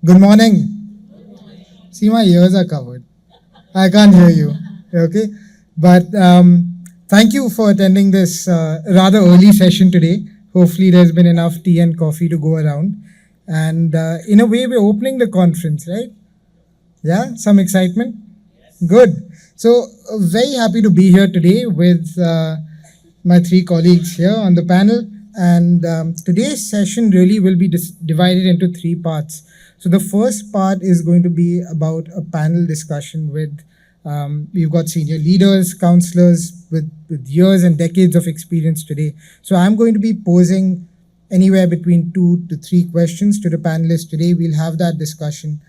Good morning. See, my ears are covered. I can't hear you. Okay. But thank you for attending this rather early session today. Hopefully, there's been enough tea and coffee to go around. And in a way, we're opening the conference, right? Yeah, some excitement? Good. So, very happy to be here today with my three colleagues here on the panel. And today's session really will be divided into three parts. So, the first part is going to be about a panel discussion with we've got senior leaders, counselors with years and decades of experience today. So, I'm going to be posing anywhere between 2 to 3 questions to the panelists today. We'll have that discussion.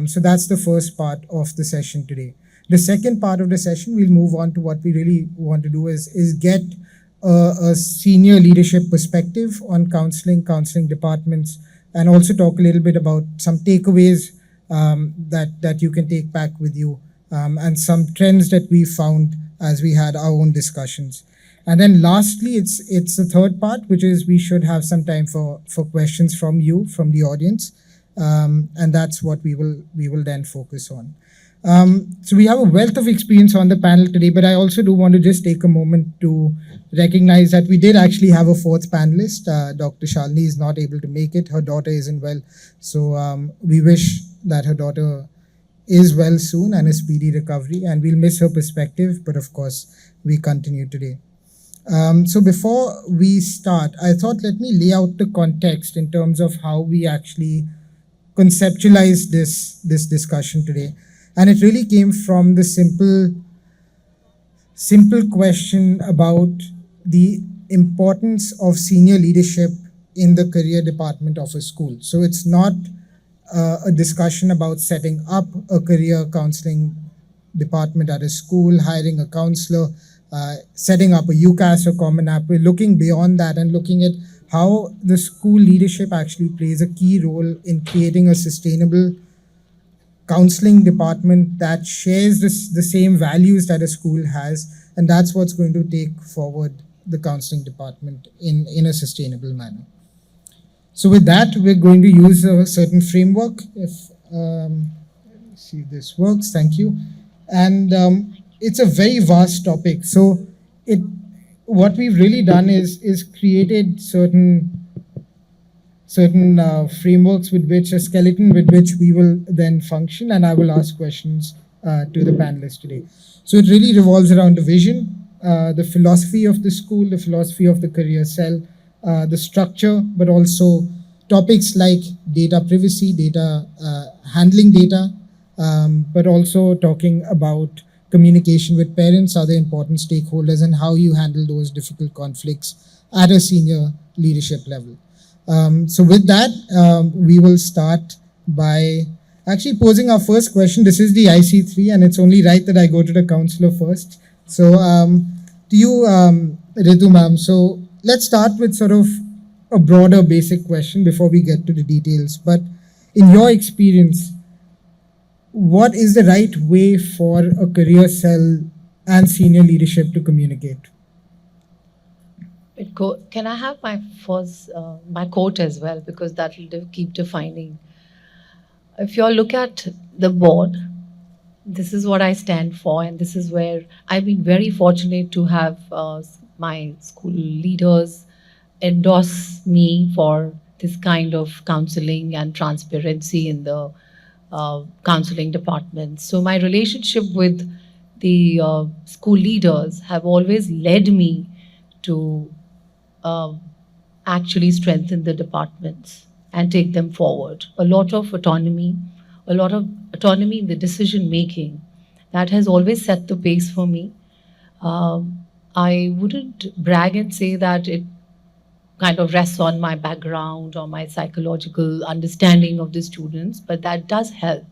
So that's the first part of the session today. The second part of the session, we'll move on to what we really want to do is get a senior leadership perspective on counseling departments, and also talk a little bit about some takeaways that you can take back with you, and some trends that we found as we had our own discussions. And then lastly, it's the third part, which is we should have some time for questions from you, from the audience, and that's what we will then focus on. So we have a wealth of experience on the panel today, but I also do want to just take a moment to recognize that we did actually have a fourth panelist. Dr. Shalini is not able to make it. Her daughter isn't well. So we wish that her daughter is well soon and a speedy recovery, and we'll miss her perspective, but of course, we continue today. So before we start, I thought let me lay out the context in terms of how we actually conceptualize this discussion today. And it really came from the simple question about the importance of senior leadership in the career department of a school. So it's not a discussion about setting up a career counseling department at a school, hiring a counselor, setting up a UCAS or Common App. We're looking beyond that and looking at how the school leadership actually plays a key role in creating a sustainable counseling department that shares the same values that a school has, and that's what's going to take forward the counseling department in a sustainable manner. So with that, we're going to use a certain framework. If see if this works, thank you. And it's a very vast topic. So what we've really done is created certain frameworks with which a skeleton with which we will then function, and I will ask questions to the panelists today. So it really revolves around the vision, the philosophy of the school, the philosophy of the career cell, the structure, but also topics like data privacy, data handling data, but also talking about communication with parents, other important stakeholders, and how you handle those difficult conflicts at a senior leadership level. So with that, we will start by actually posing our first question. This is the IC3, and it's only right that I go to the counselor first. So to you, Ritu ma'am, so let's start with sort of a broader basic question before we get to the details. But in your experience, what is the right way for a career cell and senior leadership to communicate? Can I have my first my quote as well, because that will keep defining. If you all look at the board, this is what I stand for, and this is where I've been very fortunate to have my school leaders endorse me for this kind of counseling and transparency in the counseling department. So my relationship with the school leaders have always led me to actually strengthen the departments and take them forward. A lot of autonomy in the decision making, that has always set the pace for me. I wouldn't brag and say that it kind of rests on my background or my psychological understanding of the students, but that does help.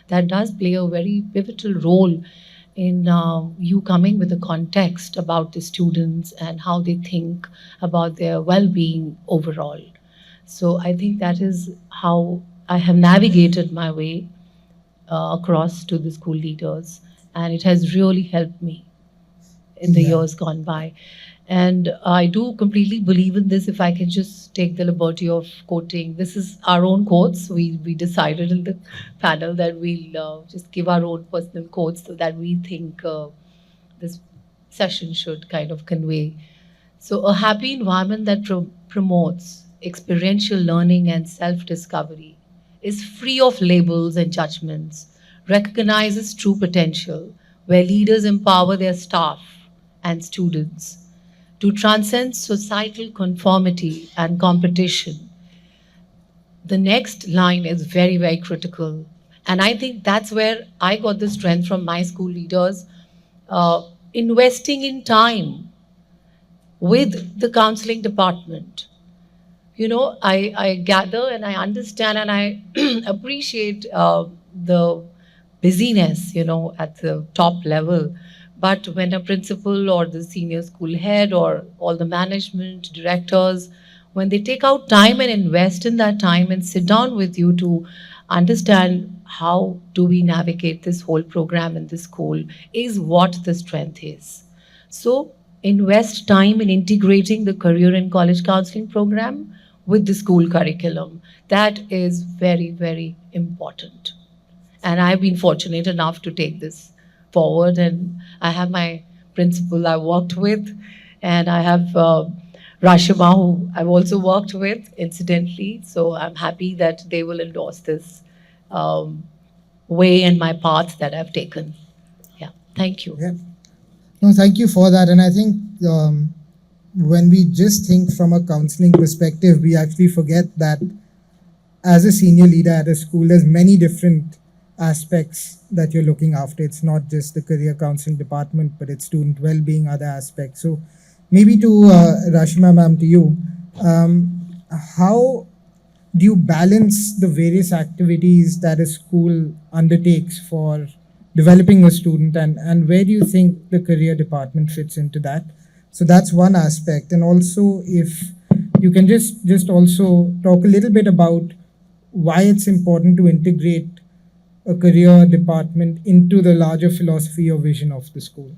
That does play a very pivotal role in you coming with a context about the students and how they think about their well-being overall. So I think that is how I have navigated my way across to the school leaders, and it has really helped me in the years gone by. And I do completely believe in this. If I can just take the liberty of quoting, this is our own quotes. We decided in the panel that we'll just give our own personal quotes so that we think this session should kind of convey. So, a happy environment that promotes experiential learning and self discovery is free of labels and judgments, recognizes true potential, where leaders empower their staff and students to transcend societal conformity and competition. The next line is very, very critical. And I think that's where I got the strength from my school leaders. Investing in time with the counseling department. You know, I gather and I understand and I appreciate the busyness, you know, at the top level. But when a principal or the senior school head or all the management directors, when they take out time and invest in that time and sit down with you to understand how do we navigate this whole program in the school, is what the strength is. So invest time in integrating the career and college counseling program with the school curriculum. That is very, very important. And I've been fortunate enough to take this forward. And I have my principal I worked with, and I have Rashima, who I've also worked with, incidentally. So I'm happy that they will endorse this way and my path that I've taken. Yeah, thank you. Yeah. No, thank you for that. And I think when we just think from a counseling perspective, we actually forget that as a senior leader at a school, there's many different aspects that you're looking after. It's not just the career counseling department, but it's student well-being, other aspects. So maybe to Rashima ma'am, to you, how do you balance the various activities that a school undertakes for developing a student, and where do you think the career department fits into that? So that's one aspect. And also, if you can just also talk a little bit about why it's important to integrate a career department into the larger philosophy or vision of the school.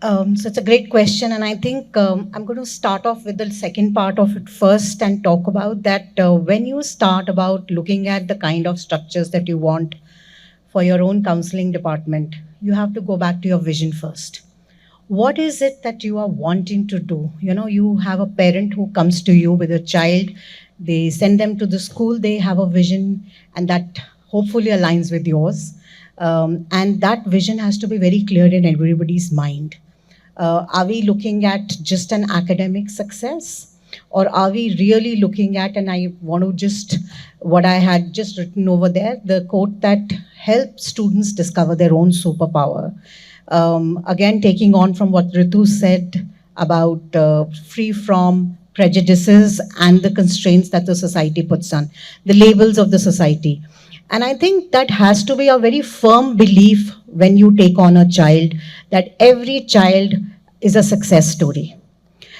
So it's a great question, and I think I'm going to start off with the second part of it first and talk about that when you start about looking at the kind of structures that you want for your own counseling department, you have to go back to your vision first. What is it that you are wanting to do? You know, you have a parent who comes to you with a child, they send them to the school, they have a vision, and that hopefully aligns with yours. And that vision has to be very clear in everybody's mind. Are we looking at just an academic success? Or are we really looking at, and I want to just, what I had just written over there, the quote that helps students discover their own superpower. Again, taking on from what Ritu said about free from prejudices and the constraints that the society puts on, the labels of the society. And I think that has to be a very firm belief when you take on a child, that every child is a success story.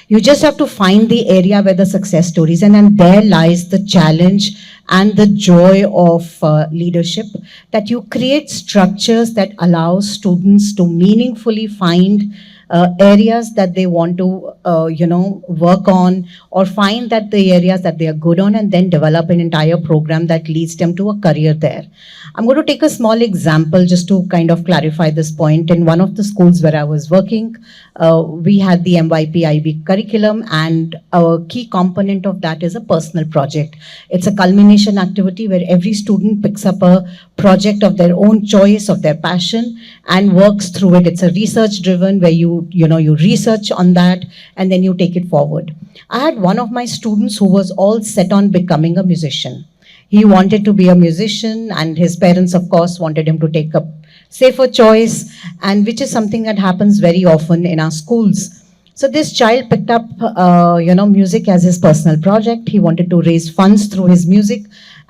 You just have to find the area where the success stories, and then there lies the challenge and the joy of leadership, that you create structures that allow students to meaningfully find areas that they want to, work on, or find that the areas that they are good on, and then develop an entire program that leads them to a career there. I'm going to take a small example just to kind of clarify this point. In one of the schools where I was working, we had the MYPIB curriculum, and a key component of that is a personal project. It's a culmination activity where every student picks up a project of their own choice, of their passion, and works through it. It's a research driven where you research on that and then you take it forward. I had one of my students who was all set on becoming a musician. He wanted to be a musician, and his parents, of course, wanted him to take a safer choice, and which is something that happens very often in our schools. So this child picked up, music as his personal project. He wanted to raise funds through his music.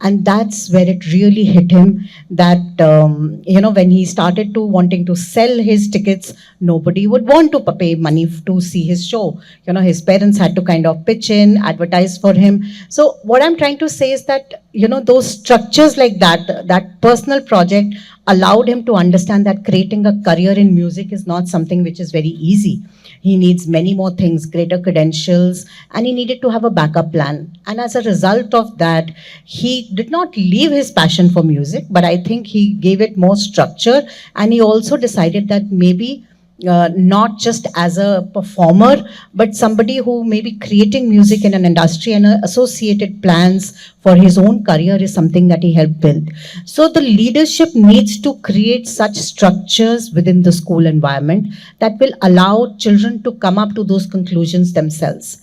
And that's where it really hit him that, when he started to wanting to sell his tickets, nobody would want to pay money to see his show. His parents had to kind of pitch in, advertise for him. So what I'm trying to say is that, those structures like that, that personal project allowed him to understand that creating a career in music is not something which is very easy. he needs many more things, greater credentials, and he needed to have a backup plan. And as a result of that, he did not leave his passion for music, but I think he gave it more structure, and he also decided that maybe not just as a performer, but somebody who may be creating music in an industry, and associated plans for his own career is something that he helped build. So the leadership needs to create such structures within the school environment that will allow children to come up to those conclusions themselves.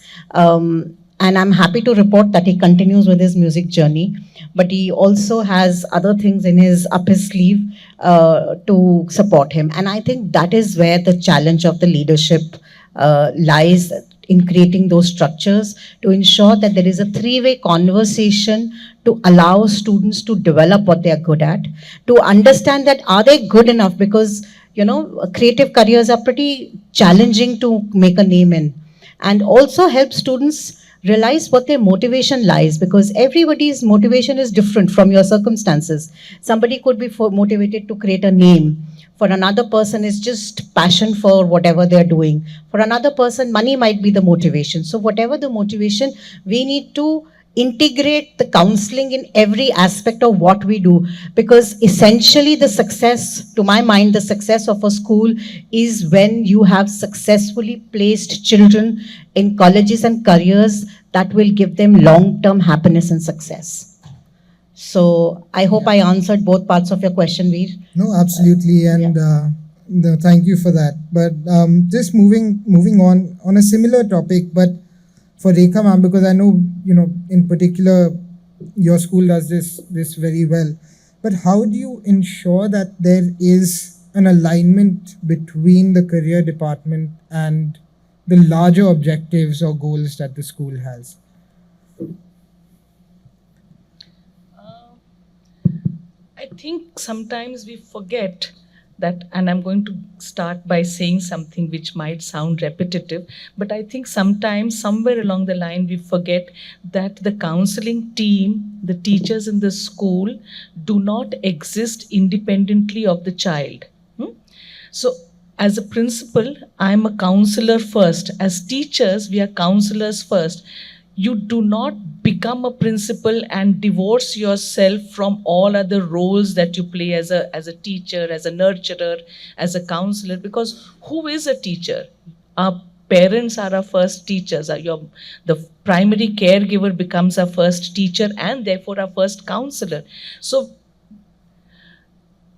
And I'm happy to report that he continues with his music journey, but he also has other things in his up his sleeve to support him. And I think that is where the challenge of the leadership lies, in creating those structures to ensure that there is a three-way conversation to allow students to develop what they are good at, to understand that are they good enough, because creative careers are pretty challenging to make a name in, and also help students realize what their motivation lies, because everybody's motivation is different from your circumstances. Somebody could be motivated to create a name. For another person, it's just passion for whatever they're doing. For another person, money might be the motivation. So whatever the motivation, we need to integrate the counseling in every aspect of what we do, because essentially the success, to my mind, the success of a school is when you have successfully placed children in colleges and careers that will give them long-term happiness and success. So I hope I answered both parts of your question, Veer. No, absolutely, and no, thank you for that. But just moving on a similar topic, but for Rekha ma'am, because I know in particular your school does this very well. But how do you ensure that there is an alignment between the career department and the larger objectives or goals that the school has? I think sometimes we forget that, and I'm going to start by saying something which might sound repetitive, but I think sometimes, somewhere along the line, we forget that the counseling team, the teachers in the school, do not exist independently of the child. So, as a principal, I'm a counselor first. As teachers, we are counselors first. You do not become a principal and divorce yourself from all other roles that you play as a teacher, as a nurturer, as a counselor, because who is a teacher? Our parents are our first teachers. The primary caregiver becomes our first teacher and therefore our first counselor. So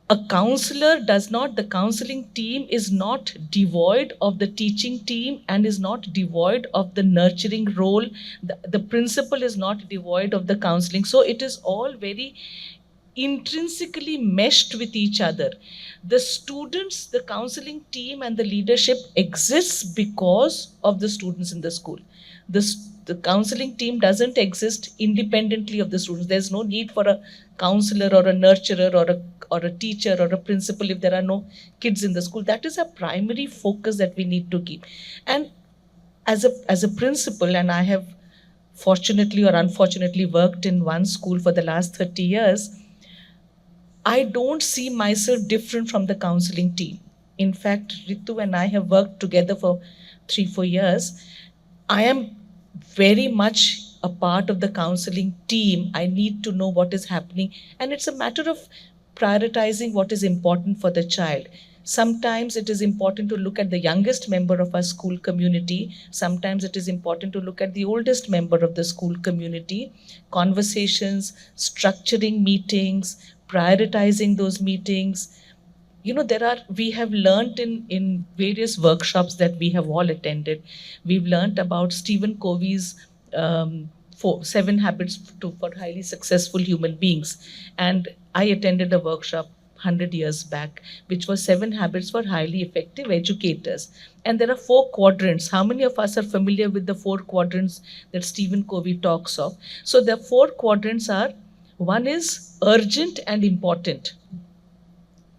a counselor the counseling team is not devoid of the teaching team and is not devoid of the nurturing role. The principal is not devoid of the counseling. So it is all very intrinsically meshed with each other. The students, the counseling team and the leadership exists because of the students in the school. The counseling team doesn't exist independently of the students. There's no need for a counselor or a nurturer or a teacher or a principal if there are no kids in the school. That is a primary focus that we need to keep. And as a principal, and I have fortunately or unfortunately worked in one school for the last 30 years, I don't see myself different from the counseling team. In fact, Ritu and I have worked together for 3-4 years. I am very much a part of the counseling team. I need to know what is happening. And it's a matter of prioritizing what is important for the child. Sometimes it is important to look at the youngest member of our school community. Sometimes it is important to look at the oldest member of the school community. Conversations, structuring meetings, prioritizing those meetings. We have learned in various workshops that we have all attended. We've learned about Stephen Covey's 7 Habits for Highly Successful Human Beings. And I attended a workshop 100 years back, which was 7 Habits for Highly Effective Educators. And there are 4 quadrants. How many of us are familiar with the 4 quadrants that Stephen Covey talks of? So the 4 quadrants are, one is urgent and important.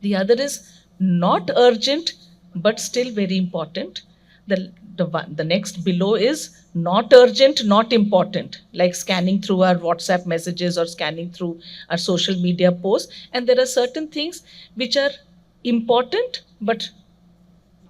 The other is not urgent, but still very important. The next below is not urgent, not important, like scanning through our WhatsApp messages or scanning through our social media posts. And there are certain things which are important, but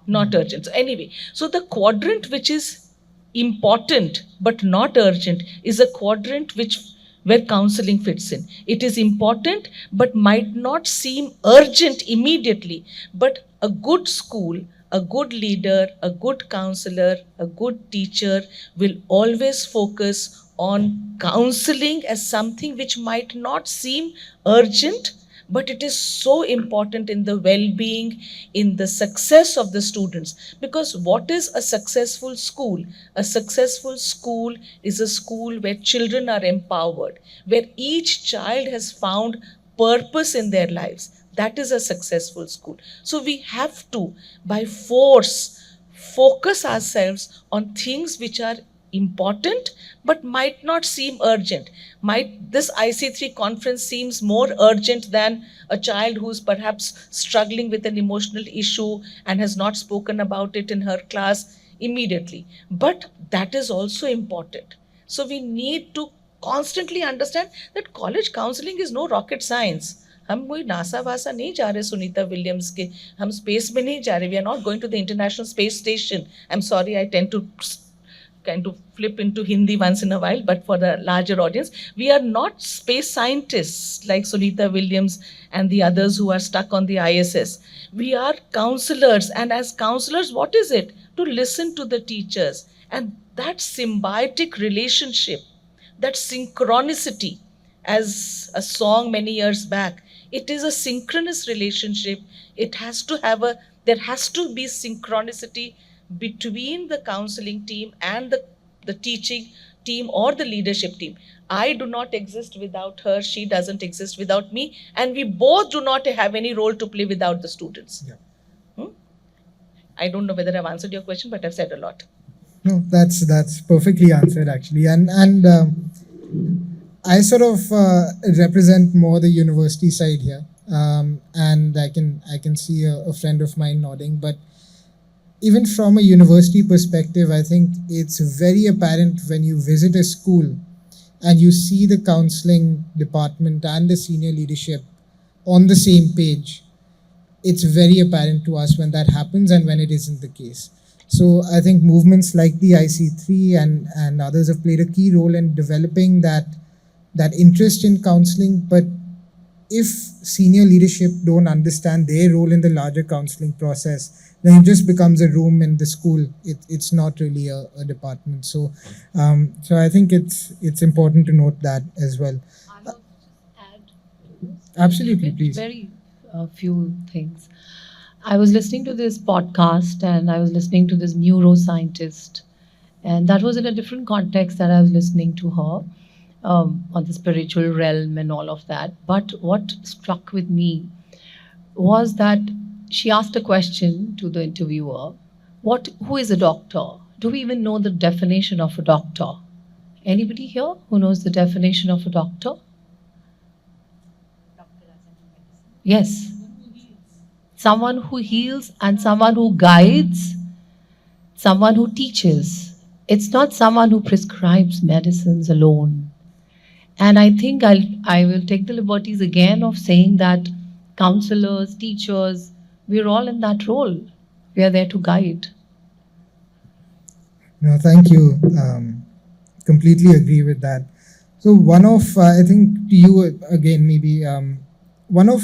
Not urgent. So anyway, so the quadrant which is important but not urgent is a quadrant which where counseling fits in. It is important but might not seem urgent immediately. But a good school, a good leader, a good counselor, a good teacher will always focus on counseling as something which might not seem urgent, but it is so important in the well-being, in the success of the students. Because what is a successful school? A successful school is a school where children are empowered, where each child has found purpose in their lives. That is a successful school. So we have to, by force, focus ourselves on things which are important but might not seem urgent. Might this IC3 conference seems more urgent than a child who's perhaps struggling with an emotional issue and has not spoken about it in her class immediately. But that is also important. So we need to constantly understand that college counseling is no rocket science. हम कोई NASA वासा नहीं जा रहे Sunita Williams के, हम space में नहीं जा रहे. We are not going to the International Space Station. I'm sorry, I tend to kind of flip into Hindi once in a while, but for the larger audience, we are not space scientists like Sunita Williams and the others who are stuck on the ISS. We are counselors, and as counselors, what is it? To listen to the teachers. And that symbiotic relationship, that synchronicity, as a song many years back, it is a synchronous relationship. It has to have there has to be synchronicity between the counseling team and the teaching team or the leadership team. I do not exist without her, she doesn't exist without me, and we both do not have any role to play without the students. Yeah. I don't know whether I've answered your question, but I've said a lot. No, that's perfectly answered actually, and I sort of represent more the university side here, and I can see a friend of mine nodding. But even from a university perspective, I think it's very apparent when you visit a school and you see the counseling department and the senior leadership on the same page. It's very apparent to us when that happens and when it isn't the case. So I think movements like the IC3 and others have played a key role in developing that interest in counseling. But if senior leadership don't understand their role in the larger counseling process, then it just becomes a room in the school. It's not really a department. So I think it's important to note that as well. I will just add Absolutely, please. very few things. I was listening to this podcast and I was listening to this neuroscientist, and that was in a different context that I was listening to her on the spiritual realm and all of that. But what struck with me was that she asked a question to the interviewer: who is a doctor? Do we even know the definition of a doctor? Anybody here who knows the definition of a doctor? Yes. Someone who heals and someone who guides, someone who teaches. It's not someone who prescribes medicines alone. And I think I will take the liberties again of saying that counselors, teachers, we're all in that role. We are there to guide. No, thank you. Completely agree with that. So one of, I think to you again, maybe one of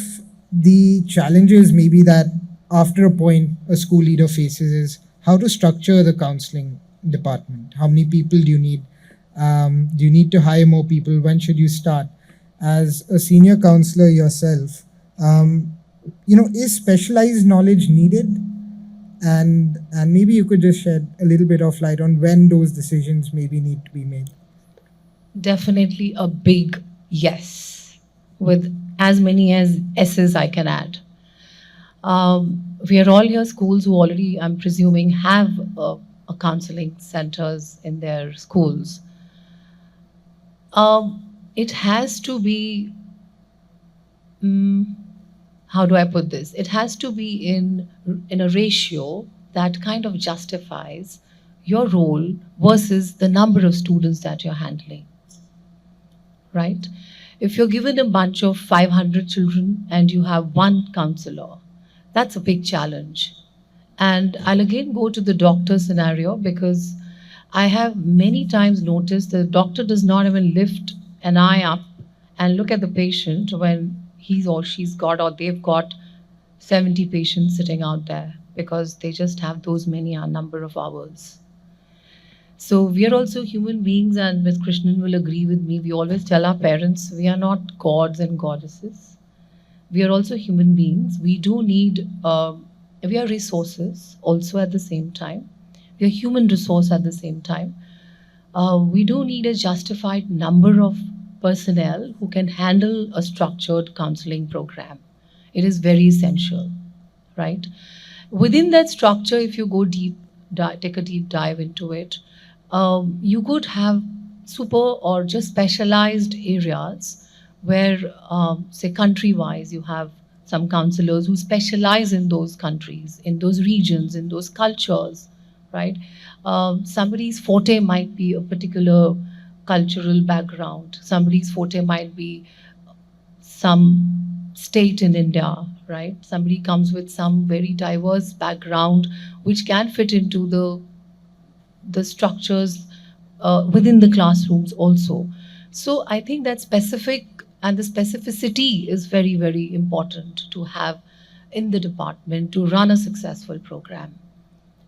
the challenges maybe that after a point a school leader faces is how to structure the counseling department. How many people do you need? Do you need to hire more people? When should you start? As a senior counselor yourself, is specialized knowledge needed? And maybe you could just shed a little bit of light on when those decisions maybe need to be made. Definitely a big yes, with as many as S's I can add. We are all here schools who already, I'm presuming, have a counseling centers in their schools. It has to be, how do I put this? It has to be in a ratio that kind of justifies your role versus the number of students that you're handling, right? If you're given a bunch of 500 children and you have one counselor, that's a big challenge. And I'll again go to the doctor scenario because I have many times noticed the doctor does not even lift an eye up and look at the patient when he's or she's got or they've got 70 patients sitting out there because they just have those many a number of hours. So we are also human beings, and Ms. Krishnan will agree with me. We always tell our parents we are not gods and goddesses. We are also human beings. We do need, we are resources also at the same time. We are human resource at the same time. We do need a justified number of personnel who can handle a structured counseling program. It is very essential, right? Within that structure, if you go deep, take a deep dive into it, you could have super or just specialized areas where, say, country-wise, you have some counselors who specialize in those countries, in those regions, in those cultures, right? Somebody's forte might be a particular cultural background. Somebody's forte might be some state in India, right? Somebody comes with some very diverse background which can fit into the structures within the classrooms also. So I think that specific and the specificity is very, very important to have in the department to run a successful program,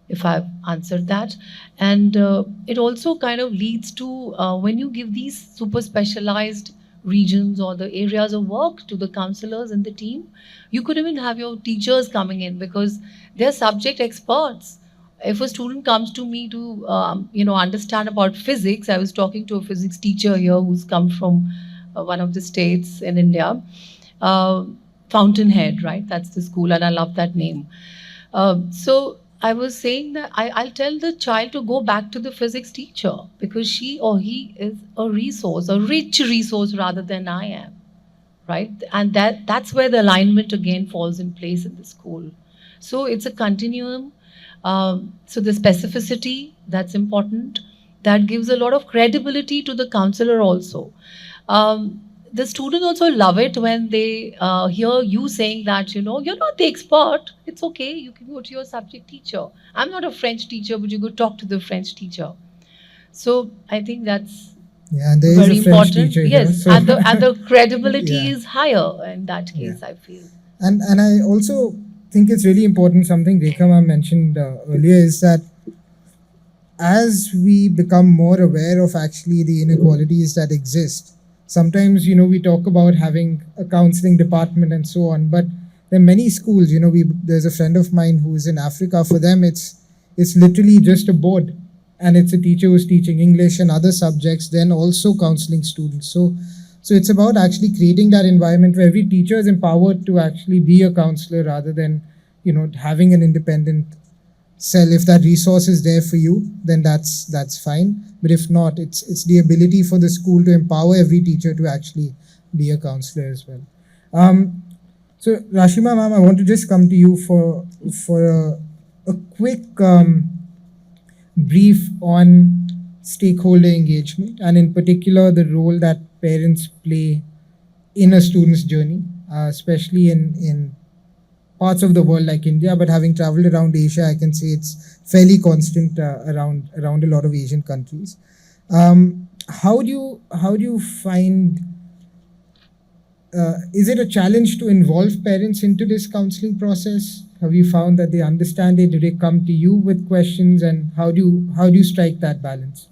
if I've answered that. And it also kind of leads to when you give these super specialized regions or the areas of work to the counselors and the team, you could even have your teachers coming in because they're subject experts. If a student comes to me to understand about physics, I was talking to a physics teacher here who's come from one of the states in India, Fountainhead, right? That's the school, and I love that name. So I was saying that I'll tell the child to go back to the physics teacher because she or he is a resource, a rich resource rather than I am, right? And that's where the alignment again falls in place in the school. So it's a continuum. So the specificity, that's important. That gives a lot of credibility to the counselor also. The students also love it when they hear you saying that, you're not the expert. It's okay. You can go to your subject teacher. I'm not a French teacher, but you go talk to the French teacher. So I think that's and there is very a French important. teacher Yes, here, so and the credibility Yeah. is higher in that case, I feel. And I also think it's really important, something Rekha ma'am mentioned earlier, is that as we become more aware of actually the inequalities that exist, sometimes, we talk about having a counseling department and so on, but there are many schools, there's a friend of mine who's in Africa. For them, it's literally just a board, and it's a teacher who's teaching English and other subjects, then also counseling students. So it's about actually creating that environment where every teacher is empowered to actually be a counselor rather than, having an independent cell. If that resource is there for you, then that's fine. But if not, it's the ability for the school to empower every teacher to actually be a counselor as well. So Rashima ma'am, I want to just come to you for a quick brief on stakeholder engagement, and in particular the role that parents play in a student's journey, especially in parts of the world like India, but having traveled around Asia, I can say it's fairly constant around a lot of Asian countries. How do you find? Is it a challenge to involve parents into this counseling process? Have you found that they understand it? Do they come to you with questions, and how do you strike that balance?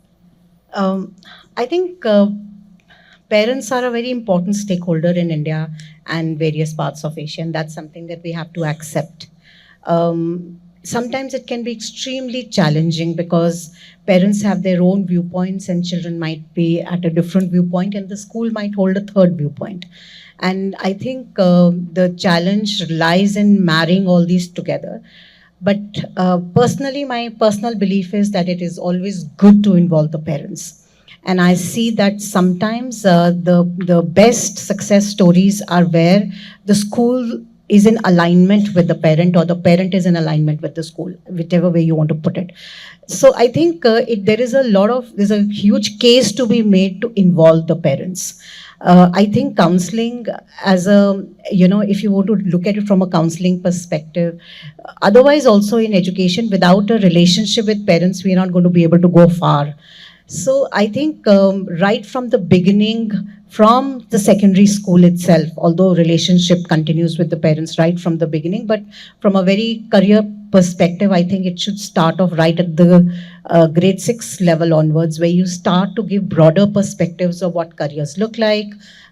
I think parents are a very important stakeholder in India and various parts of Asia, and that's something that we have to accept. Sometimes it can be extremely challenging because parents have their own viewpoints and children might be at a different viewpoint, and the school might hold a third viewpoint. And I think the challenge lies in marrying all these together. But personally, my personal belief is that it is always good to involve the parents. And I see that sometimes the best success stories are where the school is in alignment with the parent, or the parent is in alignment with the school, whichever way you want to put it. So I think there's a huge case to be made to involve the parents. I think counseling as a, if you want to look at it from a counseling perspective, otherwise also in education, without a relationship with parents, we are not going to be able to go far. So I think right from the beginning, from the secondary school itself, although relationship continues with the parents right from the beginning, but from a very career perspective, I think it should start off right at the grade 6 level onwards, where you start to give broader perspectives of what careers look like,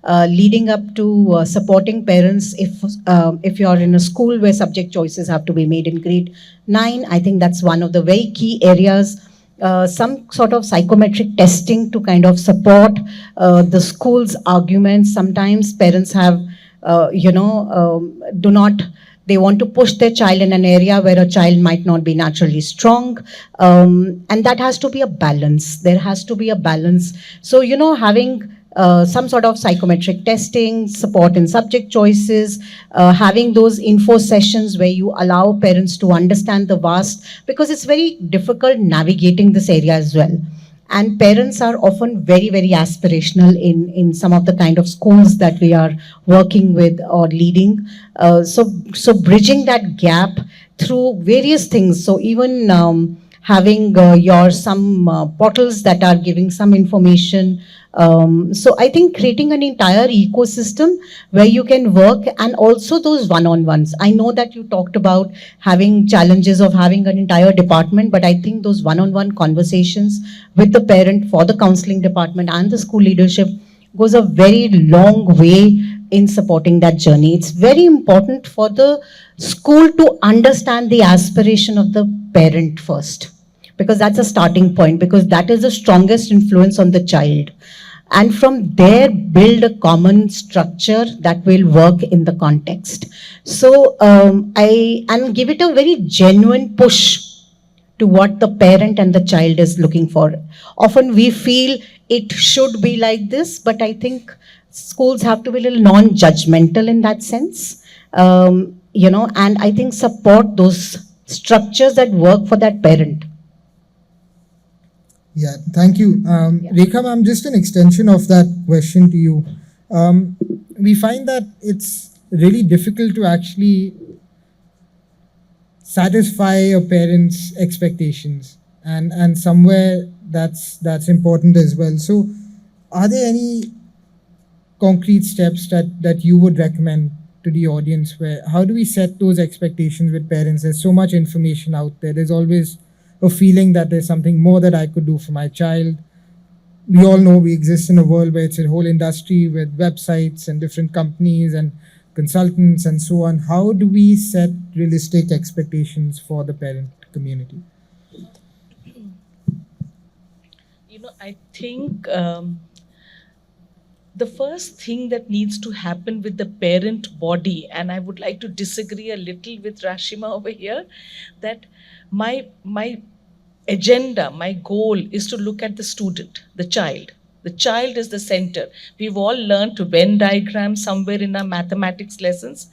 leading up to supporting parents if you are in a school where subject choices have to be made in grade 9. I think that's one of the very key areas. Some sort of psychometric testing to kind of support the school's arguments. Sometimes parents have, do not, they want to push their child in an area where a child might not be naturally strong. And that has to be a balance. There has to be a balance. So, having some sort of psychometric testing, support in subject choices, having those info sessions where you allow parents to understand the vast, because it's very difficult navigating this area as well. And parents are often very, very aspirational in some of the kind of schools that we are working with or leading. So bridging that gap through various things. So even having your some portals that are giving some information. So I think creating an entire ecosystem where you can work, and also those one-on-ones. I know that you talked about having challenges of having an entire department, but I think those one-on-one conversations with the parent for the counseling department and the school leadership goes a very long way in supporting that journey. It's very important for the school to understand the aspiration of the parent first, because that's a starting point, because that is the strongest influence on the child. And from there, build a common structure that will work in the context. So and give it a very genuine push to what the parent and the child is looking for. Often we feel it should be like this, but I think schools have to be a little non-judgmental in that sense. And I think support those structures that work for that parent. Yeah, thank you. Rekha ma'am, just an extension of that question to you. We find that it's really difficult to actually satisfy a parent's expectations, and somewhere that's important as well. So are there any concrete steps that you would recommend to the audience, where how do we set those expectations with parents? There's so much information out there. There's always a feeling that there's something more that I could do for my child. We all know we exist in a world where it's a whole industry with websites and different companies and consultants and so on. How do we set realistic expectations for the parent community? I think the first thing that needs to happen with the parent body, and I would like to disagree a little with Rashima over here, that my agenda, my goal is to look at the student, the child. The child is the center. We've all learned to Venn diagram somewhere in our mathematics lessons.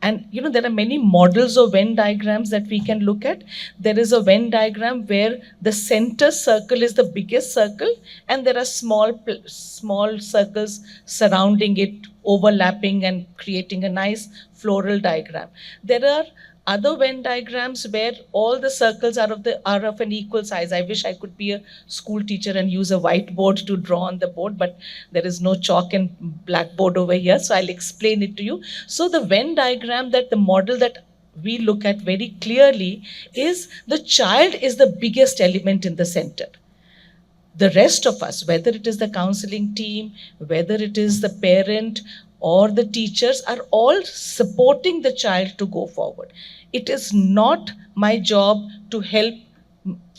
And there are many models of Venn diagrams that we can look at. There is a Venn diagram where the center circle is the biggest circle, and there are small circles surrounding it, overlapping and creating a nice floral diagram. There are other Venn diagrams where all the circles are of an equal size. I wish I could be a school teacher and use a whiteboard to draw on the board, but there is no chalk and blackboard over here, so I'll explain it to you. So the Venn diagram, that the model that we look at very clearly, is the child is the biggest element in the center. The rest of us, whether it is the counseling team, whether it is the parent or the teachers, are all supporting the child to go forward. It is not my job to help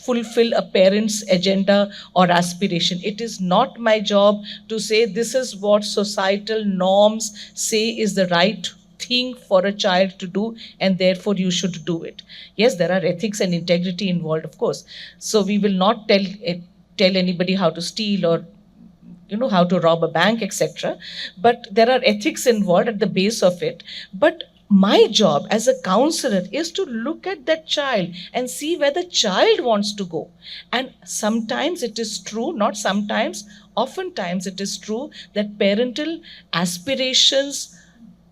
fulfill a parent's agenda or aspiration. It is not my job to say this is what societal norms say is the right thing for a child to do, and therefore you should do it. Yes, there are ethics and integrity involved, of course. So we will not tell anybody how to steal or how to rob a bank, etc. But there are ethics involved at the base of it. But my job as a counselor is to look at that child and see where the child wants to go. And sometimes it is true, not sometimes, oftentimes it is true that parental aspirations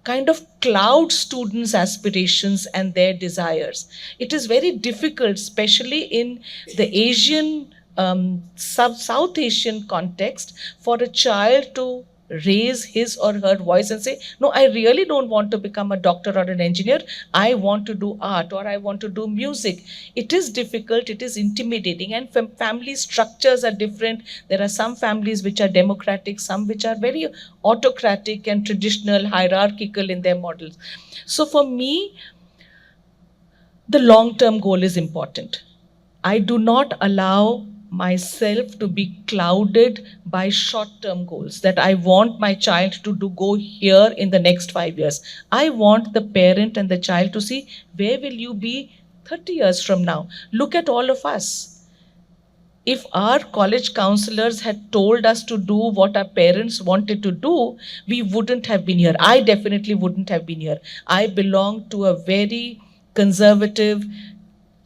kind of cloud students' aspirations and their desires. It is very difficult, especially in the Asian, South Asian context, for a child to raise his or her voice and say, no, I really don't want to become a doctor or an engineer. I want to do art or I want to do music. It is difficult, it is intimidating, and family structures are different. There are some families which are democratic, some which are very autocratic and traditional, hierarchical in their models. So for me, the long-term goal is important. I do not allow myself to be clouded by short-term goals that I want my child to go here in the next 5 years. I want the parent and the child to see, where will you be 30 years from now? Look at all of us. If our college counselors had told us to do what our parents wanted to do, we wouldn't have been here. I definitely wouldn't have been here. I belong to a very conservative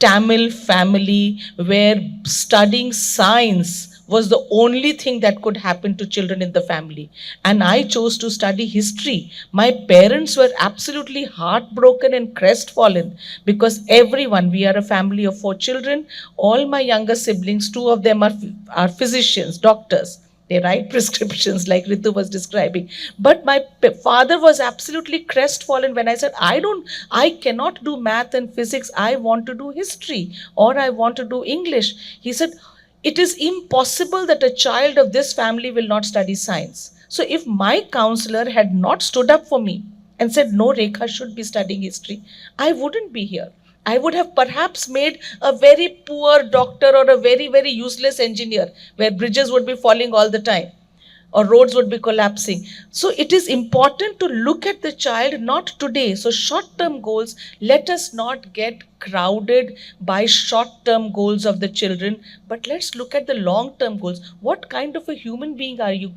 Tamil family where studying science was the only thing that could happen to children in the family. And I chose to study history. My parents were absolutely heartbroken and crestfallen because everyone, we are a family of 4 children, all my younger siblings, 2 of them are physicians, doctors. They write prescriptions like Ritu was describing. But my father was absolutely crestfallen when I said, I cannot do math and physics. I want to do history or I want to do English. He said, it is impossible that a child of this family will not study science. So if my counselor had not stood up for me and said, no, Rekha should be studying history, I wouldn't be here. I would have perhaps made a very poor doctor or a very, very useless engineer where bridges would be falling all the time or roads would be collapsing. So it is important to look at the child not today. So short-term goals, let us not get crowded by short-term goals of the children, but let's look at the long-term goals. What kind of a human being are you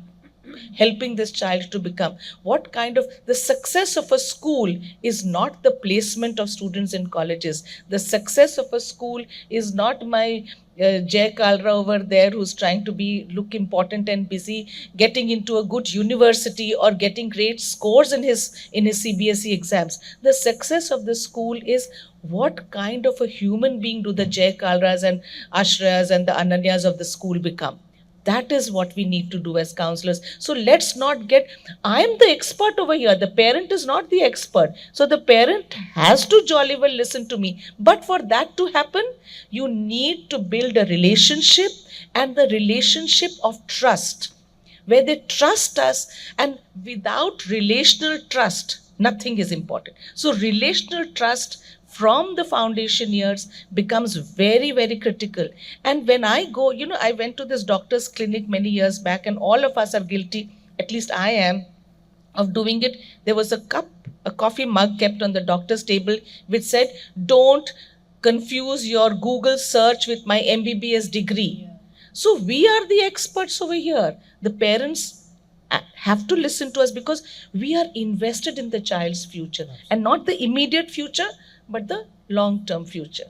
helping this child to become? What kind of, the success of a school is not the placement of students in colleges. The success of a school is not my Jay Kalra over there who's trying to look important and busy getting into a good university or getting great scores in his CBSE exams. The success of the school is what kind of a human being do the Jay Kalras and Ashrayas and the Ananyas of the school become. That is what we need to do as counselors. So let's not get, I'm the expert over here. The parent is not the expert. So the parent has to jolly well listen to me. But for that to happen, you need to build a relationship, and the relationship of trust, where they trust us, and without relational trust, nothing is important. So relational trust from the foundation years becomes very, very critical. And when I go, I went to this doctor's clinic many years back, and all of us are guilty, at least I am, of doing it. There was a coffee mug kept on the doctor's table which said, don't confuse your Google search with my MBBS degree. Yeah. So we are the experts over here. The parents have to listen to us because we are invested in the child's future, and not the immediate future, but the long-term future.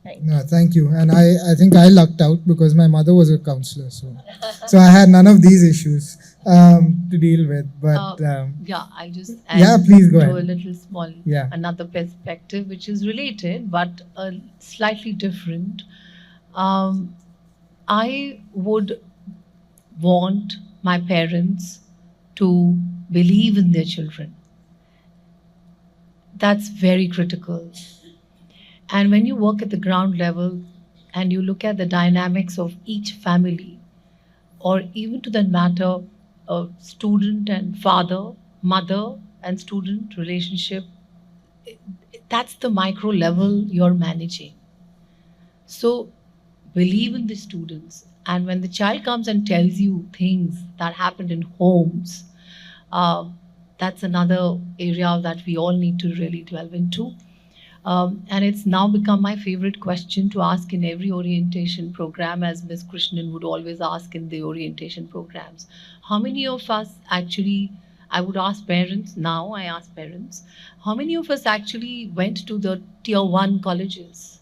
Thank you. And I think I lucked out because my mother was a counselor, so I had none of these issues to deal with. But yeah, I'll just add please go to ahead. a little small another perspective which is related but slightly different. I would want my parents to believe in their children. That's very critical. And when you work at the ground level and you look at the dynamics of each family, or even to that matter, a student and father, mother and student relationship, that's the micro level you're managing. So believe in the students. And when the child comes and tells you things that happened in homes, that's another area that we all need to really delve into. And it's now become my favorite question to ask in every orientation program, as Ms. Krishnan would always ask in the orientation programs. How many of us actually, I would ask parents, now I ask parents, how many of us actually went to the tier 1 colleges?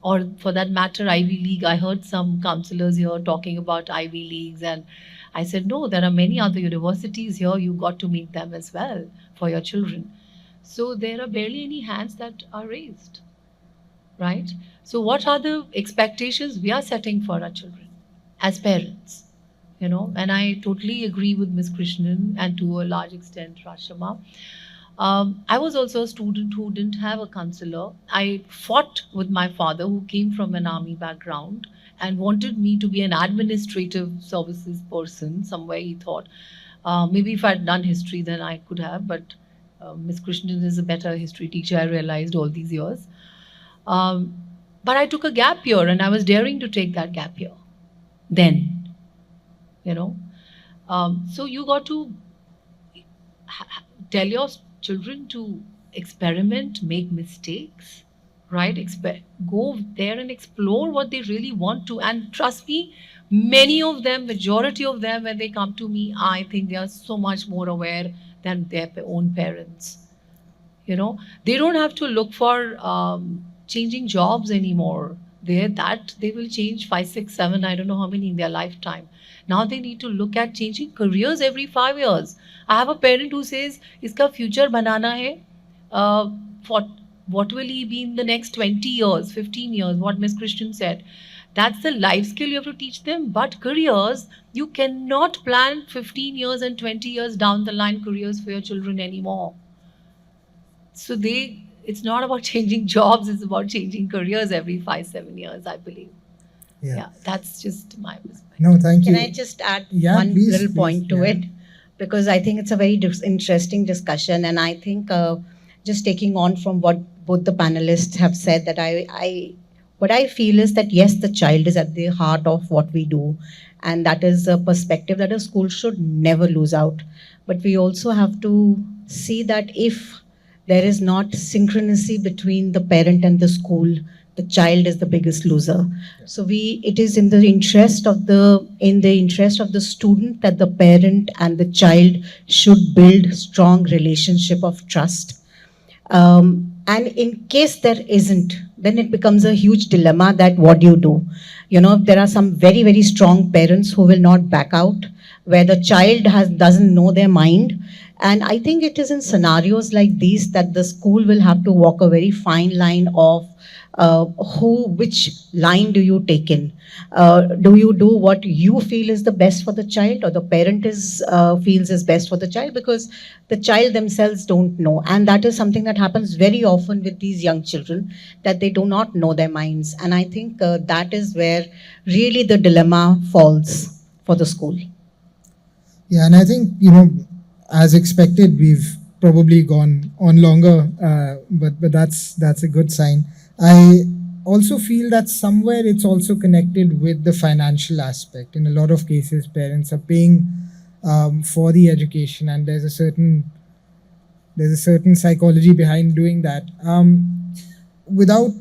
Or for that matter, Ivy League. I heard some counselors here talking about Ivy Leagues, and I said, no, there are many other universities here. You got to meet them as well for your children. So there are barely any hands that are raised, right? So what are the expectations we are setting for our children as parents? You know, and I totally agree with Ms. Krishnan and to a large extent Rashama. I was also a student who didn't have a counselor. I fought with my father, who came from an army background and wanted me to be an administrative services person. Somewhere he thought maybe if I'd done history, then I could have. But Ms. Krishnan is a better history teacher, I realized all these years. But I took a gap year and I was daring to take that gap year then, you know. So you got to tell your children to experiment, make mistakes, right? Go there and explore what they really want to. And trust me, many of them, majority of them, when they come to me, I think they are so much more aware than their own parents. You know, they don't have to look for changing jobs anymore. They will change 5, 6, 7, I don't know how many in their lifetime. Now they need to look at changing careers every 5 years. I have a parent who says, "Iska future banana hai. What will he be in the next 20 years, 15 years?" What Ms. Krishnan said. That's the life skill you have to teach them. But careers, you cannot plan 15 years and 20 years down the line careers for your children anymore. So it's not about changing jobs, it's about changing careers every 5, 7 years, I believe. Yeah, that's just my perspective. No, thank you. Can I just add Yeah, one please, little please, point to yeah. it? Because I think it's a very interesting discussion, and I think just taking on from what both the panelists have said, that what I feel is that yes, the child is at the heart of what we do, and that is a perspective that a school should never lose out. But we also have to see that if there is not synchronicity between the parent and the school, the child is the biggest loser. So it is in the interest of the student that the parent and the child should build strong relationship of trust. And in case there isn't, then it becomes a huge dilemma that what do you do? You know, there are some very, very strong parents who will not back out, where the child doesn't know their mind. And I think it is in scenarios like these that the school will have to walk a very fine line of which line do you take in? Do you do what you feel is the best for the child, or the parent feels is best for the child? Because the child themselves don't know. And that is something that happens very often with these young children, that they do not know their minds. And I think that is where really the dilemma falls for the school. Yeah, and I think, as expected, we've probably gone on longer, but that's a good sign. I also feel that somewhere it's also connected with the financial aspect. In a lot of cases, parents are paying for the education, and there's a certain psychology behind doing that. Without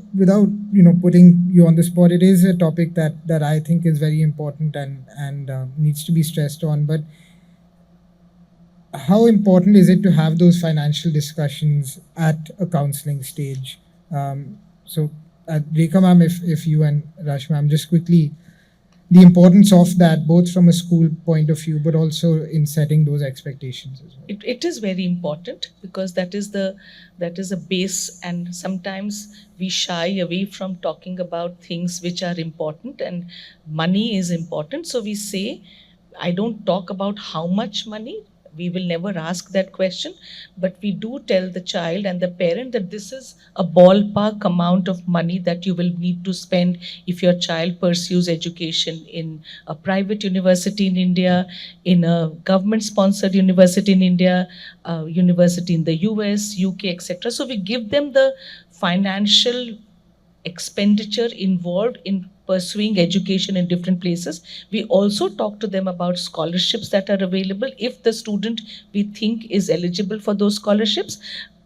putting you on the spot, it is a topic that I think is very important and needs to be stressed on. But how important is it to have those financial discussions at a counseling stage? So, Rekha ma'am, if you and Rash ma'am, just quickly, the importance of that, both from a school point of view, but also in setting those expectations as well. It is very important, because that is a base, and sometimes we shy away from talking about things which are important, and money is important. So we say, I don't talk about how much money. We will never ask that question, but we do tell the child and the parent that this is a ballpark amount of money that you will need to spend if your child pursues education in a private university in India, in a government-sponsored university in India, university in the US, UK, etc. So we give them the financial expenditure involved in pursuing education in different places. We also talk to them about scholarships that are available if the student we think is eligible for those scholarships.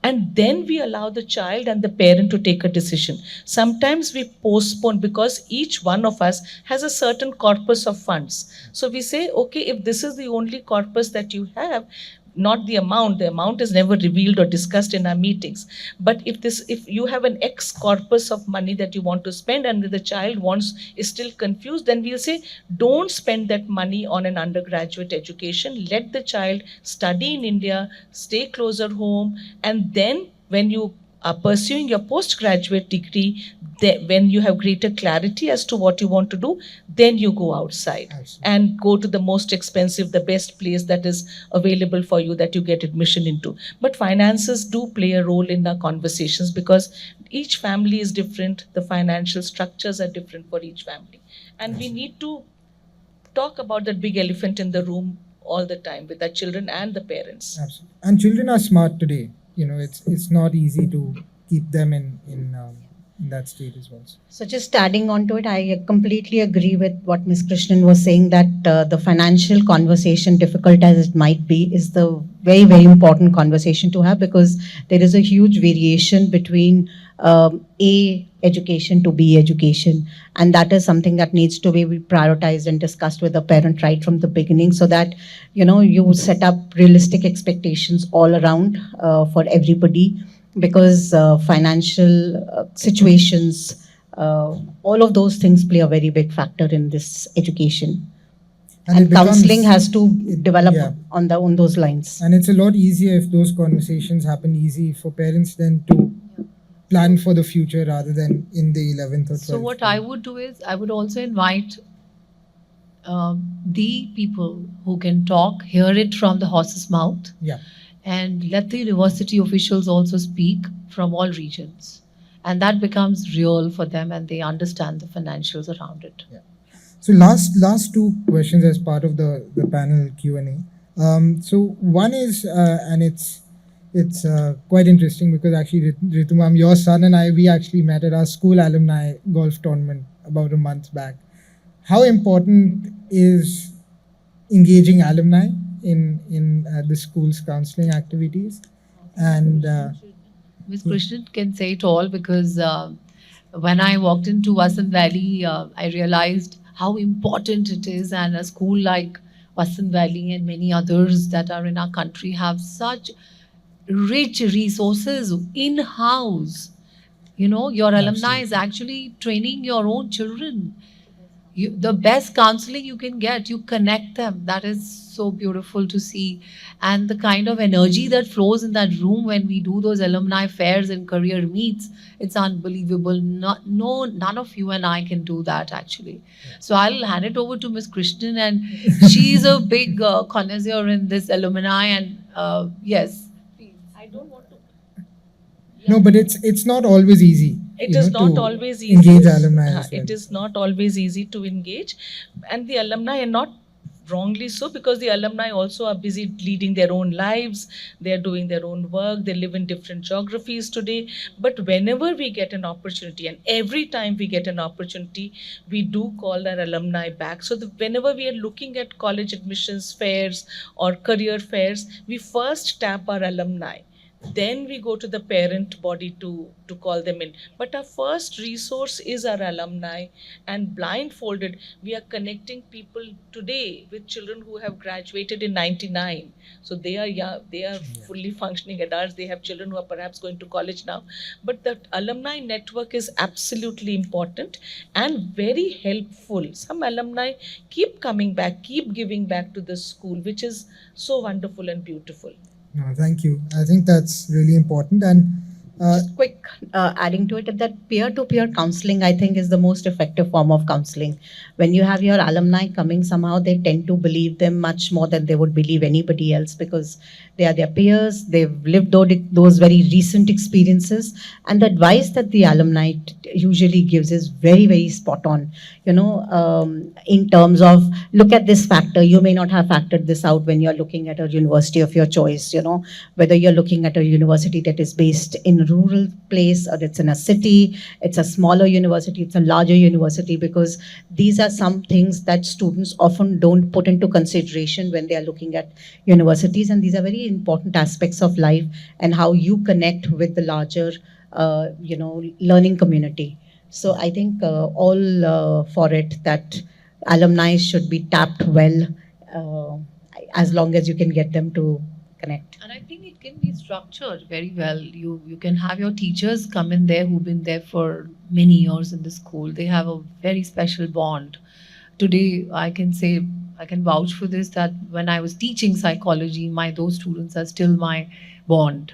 And then we allow the child and the parent to take a decision. Sometimes we postpone because each one of us has a certain corpus of funds. So we say, okay, if this is the only corpus that you have, not the amount is never revealed or discussed in our meetings. But if you have an ex corpus of money that you want to spend and the child is still confused, then we'll say, don't spend that money on an undergraduate education. Let the child study in India, stay closer home, and then when you are pursuing your postgraduate degree, when you have greater clarity as to what you want to do, then you go outside. Absolutely. And go to the most expensive, the best place that is available for you, that you get admission into. But finances do play a role in our conversations, because each family is different, the financial structures are different for each family. And we need to talk about that big elephant in the room all the time with our children and the parents. Absolutely. And children are smart today. It's not easy to keep them in that state as well. So just adding on to it, I completely agree with what Ms. Krishnan was saying, that the financial conversation, difficult as it might be, is the very, very important conversation to have, because there is a huge variation between A education to B education. And that is something that needs to be prioritized and discussed with the parent right from the beginning, so that, you set up realistic expectations all around for everybody. Because financial situations, all of those things play a very big factor in this education. And And it becomes- counseling has to develop Yeah. on those lines. And it's a lot easier if those conversations happen easy for parents then to plan for the future rather than in the 11th or 12th. So what I would do is I would also invite the people who can talk, hear it from the horse's mouth, Yeah. and let the university officials also speak from all regions. And that becomes real for them, and they understand the financials around it. So last two questions as part of the panel Q&A. So one is, and it's quite interesting, because actually Ritu ma'am, your son and we actually met at our school alumni golf tournament about a month back. How important is engaging alumni in the school's counseling activities? And Ms. Krishnan can say it all, because when I walked into Vasant Valley, I realized how important it is, and a school like Vasant Valley and many others that are in our country have such rich resources in-house. Your alumni is actually training your own children. The best counseling you can get, you connect them. That is so beautiful to see. And the kind of energy that flows in that room when we do those alumni fairs and career meets, it's unbelievable. None of you and I can do that, actually. So I'll hand it over to Ms. Krishnan, and she's a big connoisseur in this alumni, and yes. I don't want to. no, but it's not always easy. It is to not always easy. engage alumni as well. It is not always easy to engage. And the alumni are not wrongly so, because the alumni also are busy leading their own lives. They are doing their own work. They live in different geographies today. But whenever we get an opportunity, and every time we get an opportunity, we do call our alumni back. So whenever we are looking at college admissions fairs or career fairs, we first tap our alumni. Then we go to the parent body to call them in. But our first resource is our alumni, and blindfolded, we are connecting people today with children who have graduated in 99. So they are young, they are fully functioning adults. They have children who are perhaps going to college now. But the alumni network is absolutely important and very helpful. Some alumni keep coming back, keep giving back to the school, which is so wonderful and beautiful. No, thank you. I think that's really important. And Just quick adding to it, that peer-to-peer counseling, I think, is the most effective form of counseling. When you have your alumni coming, somehow they tend to believe them much more than they would believe anybody else, because they are their peers, they've lived those very recent experiences, and the advice that the alumni usually gives is very, very spot on. In terms of, look at this factor, you may not have factored this out when you're looking at a university of your choice, whether you're looking at a university that is based in a rural place, or it's in a city, it's a smaller university, it's a larger university, because these are some things that students often don't put into consideration when they are looking at universities, and these are very important aspects of life and how you connect with the larger, learning community. So I think all for it that alumni should be tapped well, as long as you can get them to connect. And I think it can be structured very well. You can have your teachers come in there who've been there for many years in the school. They have a very special bond. Today, I can say I can vouch for this that when I was teaching psychology, my those students are still my bond.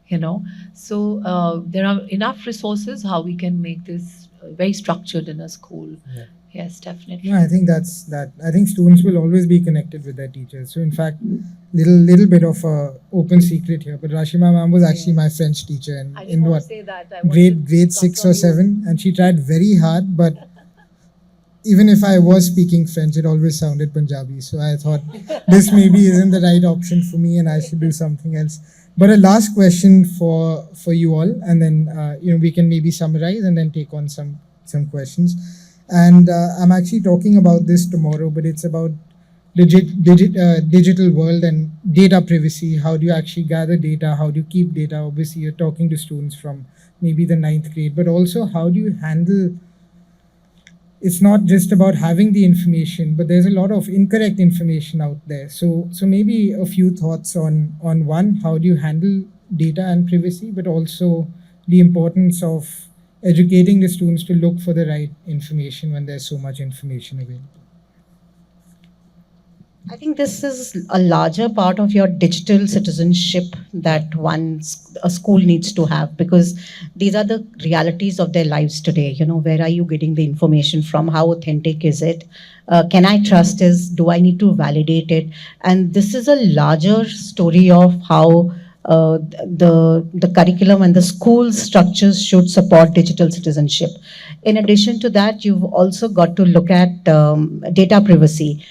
You know, so there are enough resources how we can make this very structured in a school. Yeah. Yes, definitely. Yeah, I think that's that. I think students will always be connected with their teachers. So in fact, little bit of a open secret here. But Rashima ma'am was actually my French teacher I didn't in want what to say that. I grade 6 or 7, and she tried very hard. But even if I was speaking French, it always sounded Punjabi. So I thought this maybe isn't the right option for me, and I should do something else. But a last question for you all, and then we can maybe summarize and then take on some questions. And I'm actually talking about this tomorrow, but it's about digital world and data privacy. How do you actually gather data? How do you keep data? Obviously, you're talking to students from maybe the 9th grade, but also how do you handle. It's not just about having the information, but there's a lot of incorrect information out there. So maybe a few thoughts on one, how do you handle data and privacy, but also the importance of educating the students to look for the right information when there's so much information available. I think this is a larger part of your digital citizenship that a school needs to have, because these are the realities of their lives today. Where are you getting the information from? How authentic is it? Can I trust this? Do I need to validate it? And this is a larger story of how the curriculum and the school structures should support digital citizenship. In addition to that, you've also got to look at data privacy,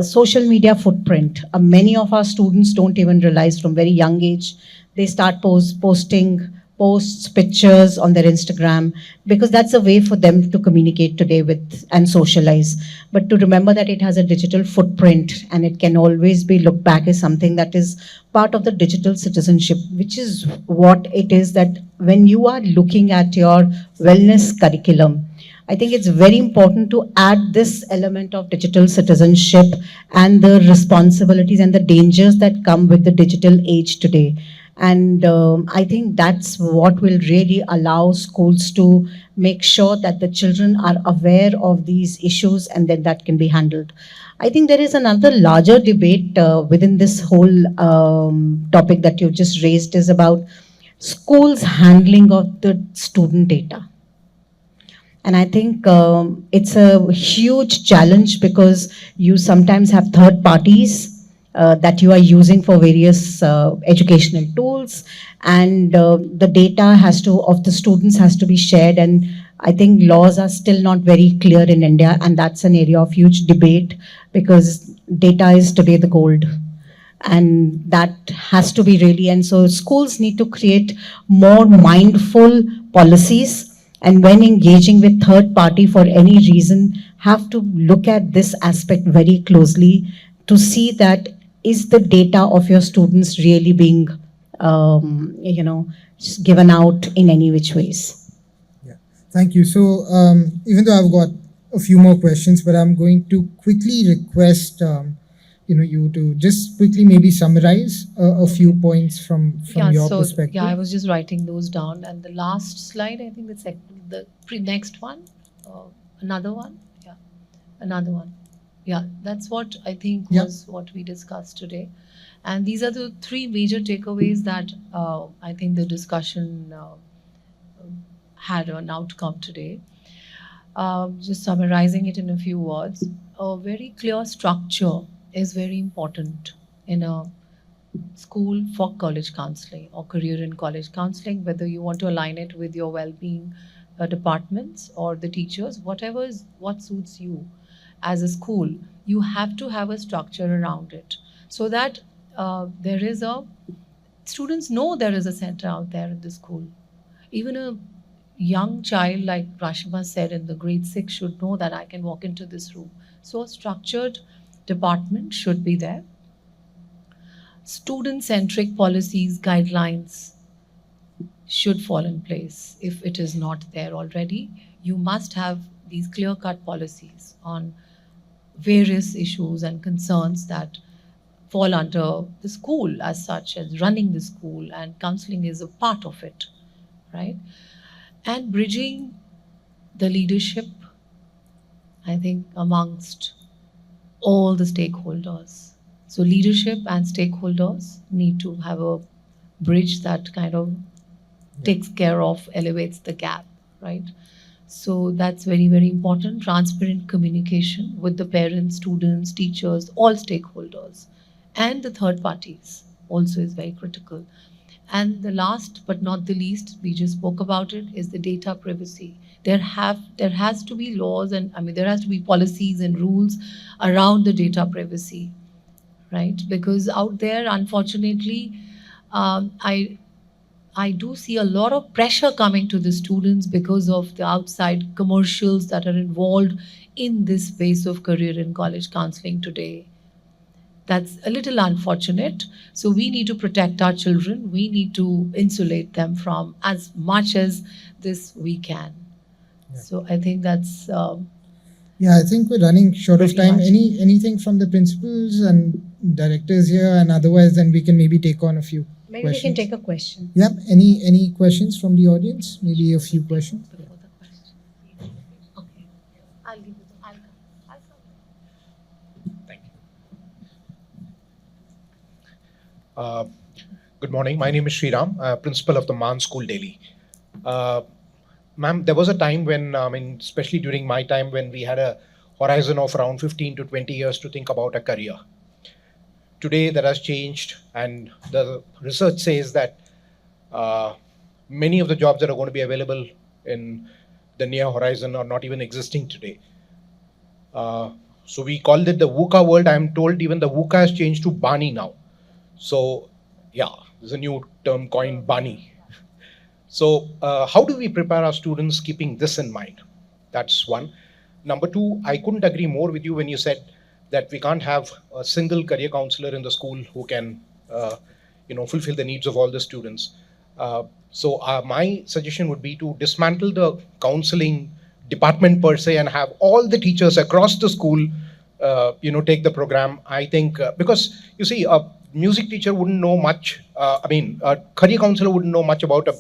social media footprint. Many of our students don't even realize from very young age, they start posting posts, pictures on their Instagram, because that's a way for them to communicate today with and socialize. But to remember that it has a digital footprint and it can always be looked back as something that is part of the digital citizenship, which is what it is that when you are looking at your wellness curriculum, I think it's very important to add this element of digital citizenship and the responsibilities and the dangers that come with the digital age today. And I think that's what will really allow schools to make sure that the children are aware of these issues and then that can be handled. I think there is another larger debate within this whole topic that you've just raised is about schools' handling of the student data. And I think it's a huge challenge because you sometimes have third parties that you are using for various educational tools, and the data of the students has to be shared. And I think laws are still not very clear in India, and that's an area of huge debate because data is today the gold. And that has to be really, and so schools need to create more mindful policies, and when engaging with third party for any reason, have to look at this aspect very closely to see that is the data of your students really being, given out in any which ways. Yeah, thank you. So even though I've got a few more questions, but I'm going to quickly request you to just quickly maybe summarize a few points from your perspective. Yeah, I was just writing those down. And the last slide, I think the next one, another one, yeah, another one. Yeah, that's what I think was what we discussed today. And these are the three major takeaways that I think the discussion had an outcome today. Just summarizing it in a few words, a very clear structure is very important in a school for college counseling or career in college counseling, whether you want to align it with your well-being departments or the teachers, what suits you. As a school, you have to have a structure around it so that students know there is a center out there in the school. Even a young child, like Rashima said, in the grade 6 should know that I can walk into this room. So a structured department should be there. Student-centric policies, guidelines should fall in place. If it is not there already, you must have these clear-cut policies on various issues and concerns that fall under the school as such, as running the school, and counseling is a part of it, right? And bridging the leadership, I think, amongst all the stakeholders. So leadership and stakeholders need to have a bridge that kind of takes care of, elevates the gap, right? So that's very, very important. Transparent communication with the parents, students, teachers, all stakeholders, and the third parties also is very critical. And the last but not the least, we just spoke about it, is the data privacy. There has to be laws, and I mean there has to be policies and rules around the data privacy, right? Because out there, unfortunately, I do see a lot of pressure coming to the students because of the outside commercials that are involved in this space of career and college counseling today. That's a little unfortunate. So we need to protect our children. We need to insulate them from as much as this we can. Yeah. So I think that's Yeah, I think we're running short of Pretty time. much. Anything from the principals and directors here, and otherwise, then we can maybe take on a few Maybe we can questions. take a question. Yeah, any questions from the audience? Maybe a few questions. okay. I'll give you. I'll come. Thank you. Good morning. My name is Sriram, principal of the Man School, Delhi. Ma'am, there was a time when, especially during my time, when we had a horizon of around 15 to 20 years to think about a career. Today, that has changed, and the research says that many of the jobs that are going to be available in the near horizon are not even existing today. So we called it the VUCA world. I'm told even the VUCA has changed to Bani now. So yeah, there's a new term coined Bani. So how do we prepare our students keeping this in mind? That's one. Number two, I couldn't agree more with you when you said that we can't have a single career counselor in the school who can fulfill the needs of all the students. So my suggestion would be to dismantle the counseling department per se and have all the teachers across the school take the program. I think because you see, a music teacher wouldn't know much, a career counselor wouldn't know much about a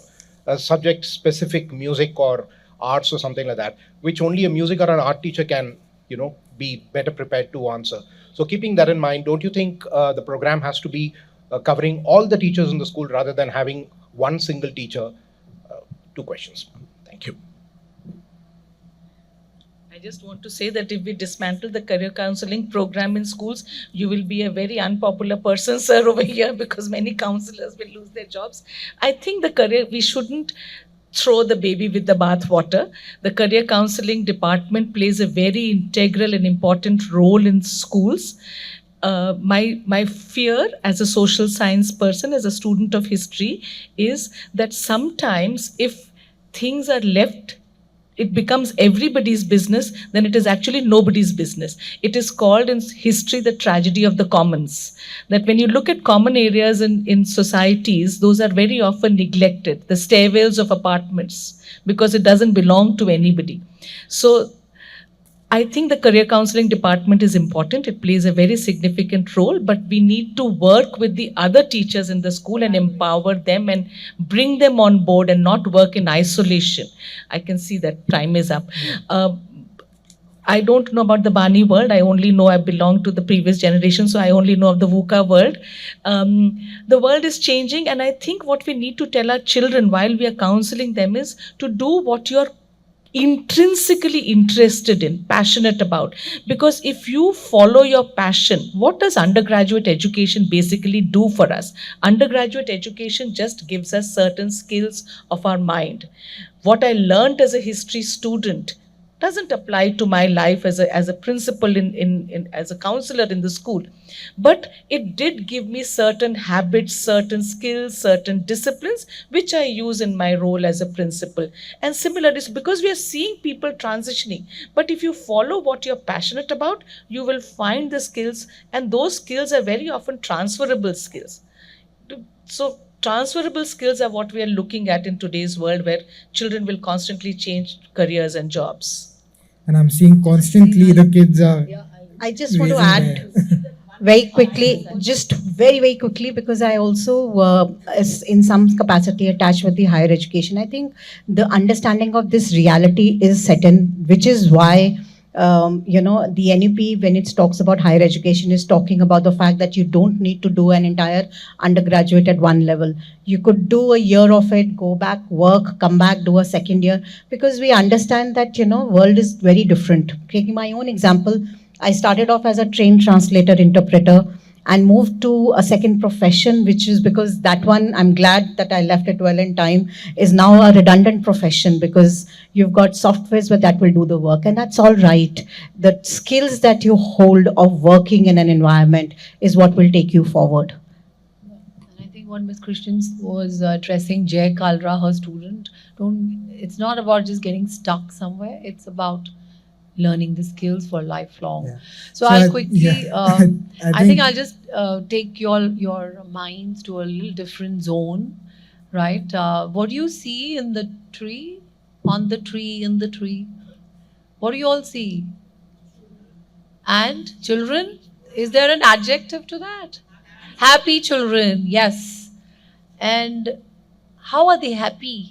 subject specific music or arts or something like that, which only a music or an art teacher can be better prepared to answer. So keeping that in mind, don't you think the program has to be covering all the teachers in the school rather than having one single teacher? Two questions. Thank you. I just want to say that if we dismantle the career counseling program in schools, you will be a very unpopular person, sir, over here, because many counselors will lose their jobs. I think we shouldn't throw the baby with the bathwater. The career counseling department plays a very integral and important role in schools. My fear as a social science person, as a student of history, is that sometimes if things are left, it becomes everybody's business, then it is actually nobody's business. It is called in history the tragedy of the commons. That when you look at common areas in societies, those are very often neglected, the stairwells of apartments, because it doesn't belong to anybody. So I think the career counseling department is important. It plays a very significant role, but we need to work with the other teachers in the school and empower them and bring them on board and not work in isolation. I can see that time is up. I don't know about the Bani world. I only know I belong to the previous generation, so I only know of the VUCA world. The world is changing, and I think what we need to tell our children while we are counseling them is to do what you're intrinsically interested in, passionate about. Because if you follow your passion, what does undergraduate education basically do for us? Undergraduate education just gives us certain skills of our mind. What I learned as a history student doesn't apply to my life as a principal as a counselor in the school, but it did give me certain habits, certain skills, certain disciplines which I use in my role as a principal. And similarly, because we are seeing people transitioning, but if you follow what you're passionate about, you will find the skills, and those skills are very often transferable skills. So transferable skills are what we are looking at in today's world, where children will constantly change careers and jobs. And I'm seeing constantly the kids are I just want to raising add very quickly, just very quickly, because I also is in some capacity attached with the higher education. I think the understanding of this reality is set in, which is why the NUP, when it talks about higher education, is talking about the fact that you don't need to do an entire undergraduate at one level. You could do a year of it, go back, work, come back, do a second year, because we understand that, world is very different. Taking my own example, I started off as a trained translator, interpreter, and moved to a second profession, which is because that one, I'm glad that I left it well in time, is now a redundant profession because you've got softwares where that will do the work, and that's all right. The skills that you hold of working in an environment is what will take you forward. And I think what Ms. Christian was addressing Jay Kalra, her student, it's not about just getting stuck somewhere, it's about learning the skills for lifelong. Yeah. So I'll quickly, yeah. I think I'll just take your minds to a little different zone, right? What do you see in the tree? On the tree, in the tree? What do you all see? And children? Is there an adjective to that? Happy children, yes. And how are they happy?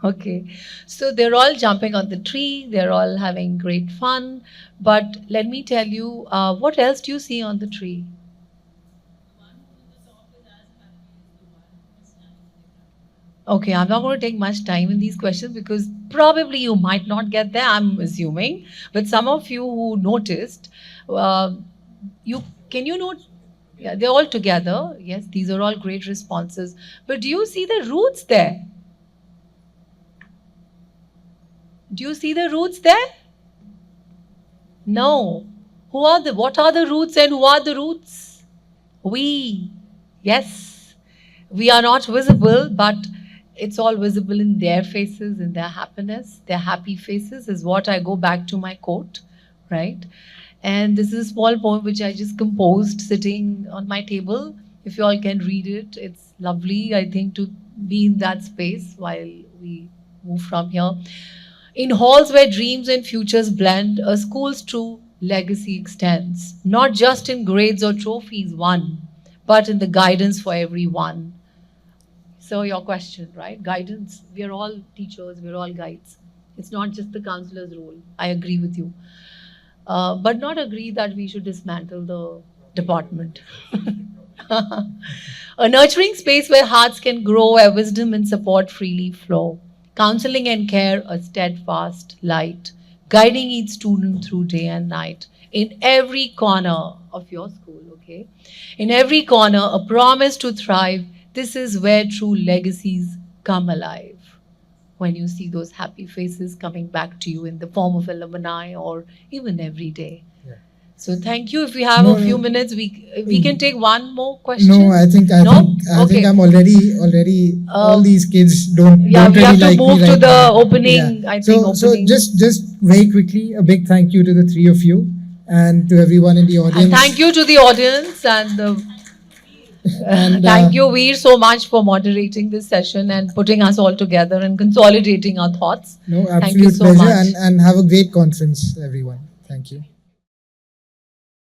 Okay, so they're all jumping on the tree, they're all having great fun. But let me tell you, what else do you see on the tree? Okay, I'm not going to take much time in these questions because probably you might not get there, I'm assuming. But some of you who noticed, can you note? Yeah, they're all together. Yes, these are all great responses. But do you see the roots there? Do you see the roots there? No. What are the roots and who are the roots? We. Yes. We are not visible, but it's all visible in their faces, in their happiness. Their happy faces is what I go back to my quote, right? And this is a small poem which I just composed sitting on my table. If you all can read it, it's lovely, I think, to be in that space while we move from here. In halls where dreams and futures blend, a school's true legacy extends, not just in grades or trophies won, but in the guidance for everyone. So your question, right? Guidance. We are all teachers, we're all guides. It's not just the counselor's role. I agree with you. But not agree that we should dismantle the department. A nurturing space where hearts can grow, where wisdom and support freely flow. Counseling and care, a steadfast light, guiding each student through day and night. In every corner of your school, okay? In every corner, a promise to thrive. This is where true legacies come alive. When you see those happy faces coming back to you in the form of alumni or even every day. Yeah. So thank you. If we have a few minutes, we can take one more question. No, I think I'm already all these kids don't we really have to like move me to right the now. opening. Yeah. I think So just very quickly, a big thank you to the three of you and to everyone in the audience. And thank you to the audience and thank you, Veer, so much for moderating this session and putting us all together and consolidating our thoughts. No, Thank you absolute so pleasure much. and have a great conference, everyone. Thank you.